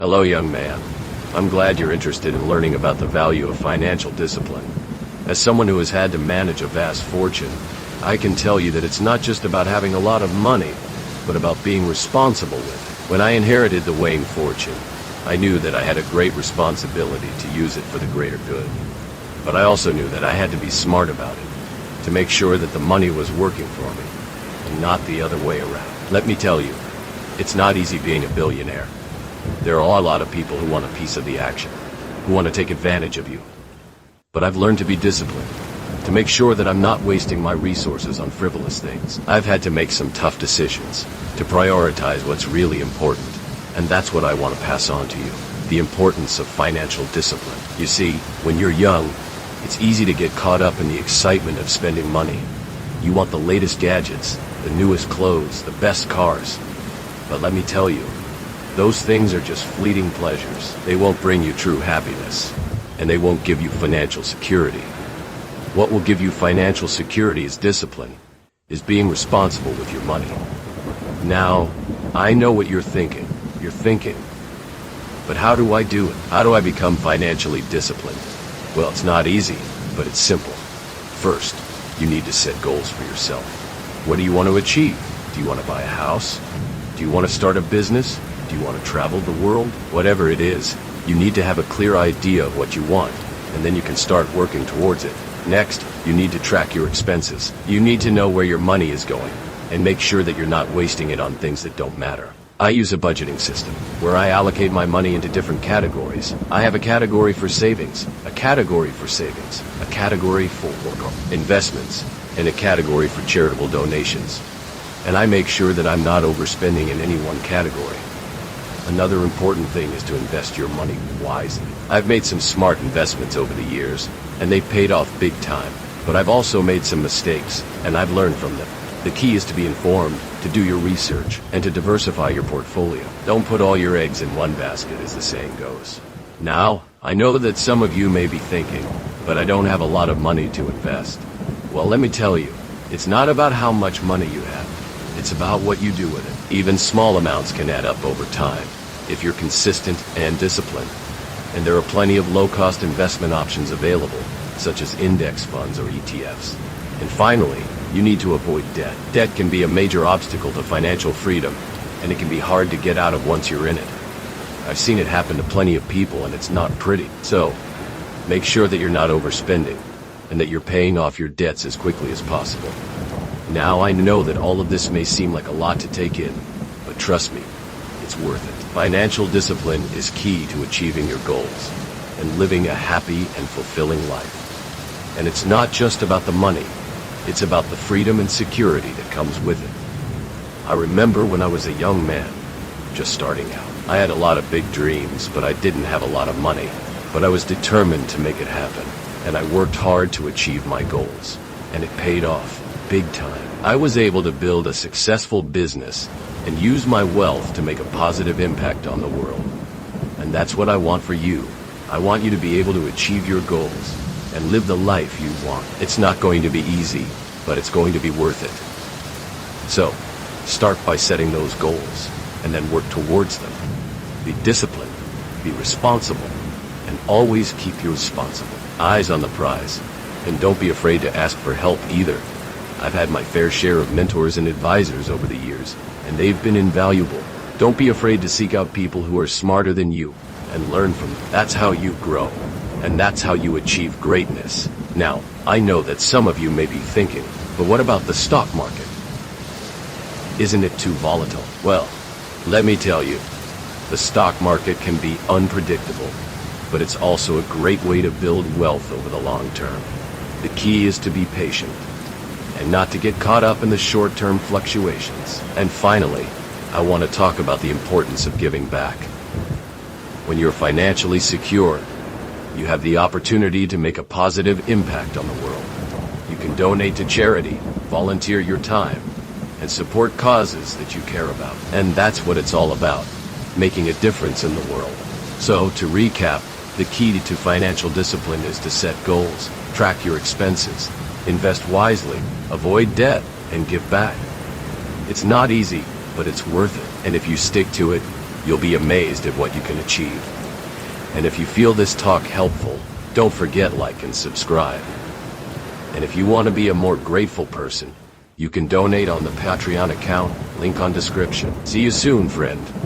Hello, young man. I'm glad you're interested in learning about the value of financial discipline. As someone who has had to manage a vast fortune, I can tell you that it's not just about having a lot of money, but about being responsible with it. When I inherited the Wayne fortune, I knew that I had a great responsibility to use it for the greater good. But I also knew that I had to be smart about it, to make sure that the money was working for me, and not the other way around. Let me tell you, it's not easy being a billionaire. There are a lot of people who want a piece of the action, who want to take advantage of you. But I've learned to be disciplined, to make sure that I'm not wasting my resources on frivolous things. I've had to make some tough decisions, to prioritize what's really important, and that's what I want to pass on to you. The importance of financial discipline. You see, when you're young, it's easy to get caught up in the excitement of spending money. You want the latest gadgets, the newest clothes, the best cars. But let me tell you, those things are just fleeting pleasures. They won't bring you true happiness, and they won't give you financial security. What will give you financial security is discipline, is being responsible with your money. Now, I know what you're thinking. You're thinking, but how do I do it? How do I become financially disciplined? Well, it's not easy, but it's simple. First, you need to set goals for yourself. What do you want to achieve? Do you want to buy a house? Do you want to start a business? Do you want to travel the world? Whatever it is, you need to have a clear idea of what you want, and then you can start working towards it. Next, you need to track your expenses. You need to know where your money is going, and make sure that you're not wasting it on things that don't matter. I use a budgeting system, where I allocate my money into different categories. I have a category for savings, a category for savings, a category for investments, and a category for charitable donations. And I make sure that I'm not overspending in any one category. Another important thing is to invest your money wisely. I've made some smart investments over the years, and they've paid off big time. But I've also made some mistakes, and I've learned from them. The key is to be informed, to do your research, and to diversify your portfolio. Don't put all your eggs in one basket, as the saying goes. Now, I know that some of you may be thinking, but I don't have a lot of money to invest. Well, let me tell you, it's not about how much money you have. It's about what you do with it. Even small amounts can add up over time, if you're consistent and disciplined. And there are plenty of low-cost investment options available, such as index funds or ETFs. And finally, you need to avoid debt. Debt can be a major obstacle to financial freedom, and it can be hard to get out of once you're in it. I've seen it happen to plenty of people, and it's not pretty. So, make sure that you're not overspending, and that you're paying off your debts as quickly as possible. Now, I know that all of this may seem like a lot to take in, but trust me, it's worth it. Financial discipline is key to achieving your goals and living a happy and fulfilling life. And it's not just about the money, it's about the freedom and security that comes with it. I remember when I was a young man, just starting out. I had a lot of big dreams, but I didn't have a lot of money. But I was determined to make it happen, and I worked hard to achieve my goals. And it paid off, big time. I was able to build a successful business and use my wealth to make a positive impact on the world. And that's what I want for you. I want you to be able to achieve your goals and live the life you want. It's not going to be easy, but it's going to be worth it. So, start by setting those goals, and then work towards them. Be disciplined, be responsible, and always keep you responsible. Eyes on the prize, and don't be afraid to ask for help either. I've had my fair share of mentors and advisors over the years, and they've been invaluable. Don't be afraid to seek out people who are smarter than you, and learn from them. That's how you grow. And that's how you achieve greatness. Now, I know that some of you may be thinking, but what about the stock market? Isn't it too volatile? Well, let me tell you, the stock market can be unpredictable, but it's also a great way to build wealth over the long term. The key is to be patient, and not to get caught up in the short-term fluctuations. And finally, I want to talk about the importance of giving back. When you're financially secure, you have the opportunity to make a positive impact on the world. You can donate to charity, volunteer your time, and support causes that you care about. And that's what it's all about, making a difference in the world. So, to recap, the key to financial discipline is to set goals, track your expenses, invest wisely, avoid debt, and give back. It's not easy, but it's worth it. And if you stick to it, You'll be amazed at what you can achieve. And if you feel this talk helpful, don't forget like and subscribe. And if you want to be a more grateful person, you can donate on the Patreon account, link on description. See you soon, friend.